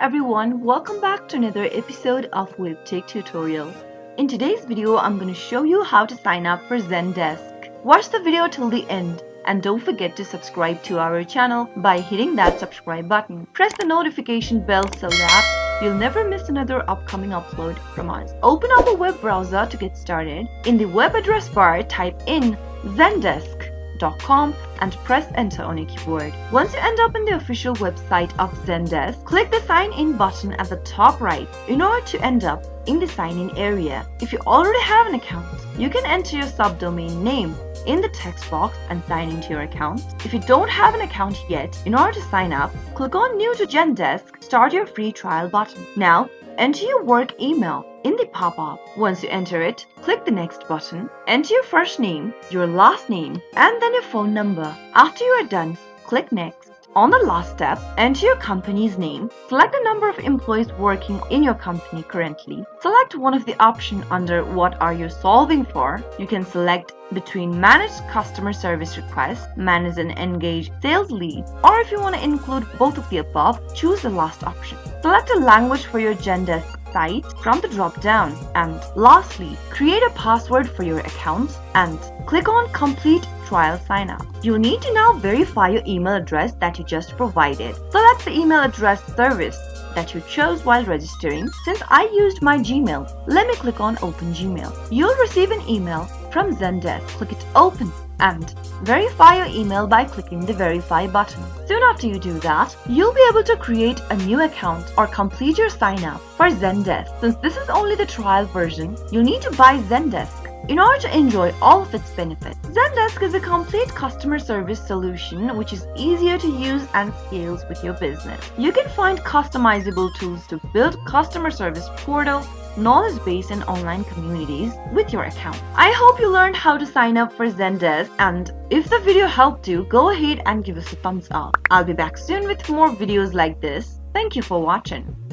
everyone, welcome back to another episode of Webtech Tutorial. In today's video, I'm going to show you how to sign up for Zendesk. Watch the video till the end and don't forget to subscribe to our channel by hitting that subscribe button. Press the notification bell so that you'll never miss another upcoming upload from us. Open up a web browser to get started. In the web address bar, type in Zendesk.com and press enter on your keyboard. Once you end up in the official website of Zendesk, click the sign in button at the top right in order to end up in the sign in area. If you already have an account, you can enter your subdomain name in the text box and sign into your account. If you don't have an account yet, in order to sign up, click on New to Zendesk, start your free trial button. Now, enter your work email in the pop-up. Once you enter it, click the next button, enter your first name, your last name, and then your phone number. After you are done, click next. On the last step, enter your company's name, select the number of employees working in your company currently. Select one of the options under what are you solving for. You can select between manage customer service requests, manage and engage sales leads, or if you want to include both of the above, choose the last option. Select a language for your Zendesk site from the drop down, and lastly, create a password for your account and click on complete trial sign up. You need to now verify your email address that you just provided. Select the email address service that you chose while registering. Since I used my Gmail, let me click on Open Gmail. You'll receive an email from Zendesk. Click it Open and verify your email by clicking the Verify button. Soon after you do that, you'll be able to create a new account or complete your sign up for Zendesk. Since this is only the trial version, you'll need to buy Zendesk in order to enjoy all of its benefits. Zendesk is a complete customer service solution which is easier to use and scales with your business. You can find customizable tools to build customer service portal, knowledge base and online communities with your account. I hope you learned how to sign up for Zendesk, and if the video helped you, go ahead and give us a thumbs up. I'll be back soon with more videos like this. Thank you for watching.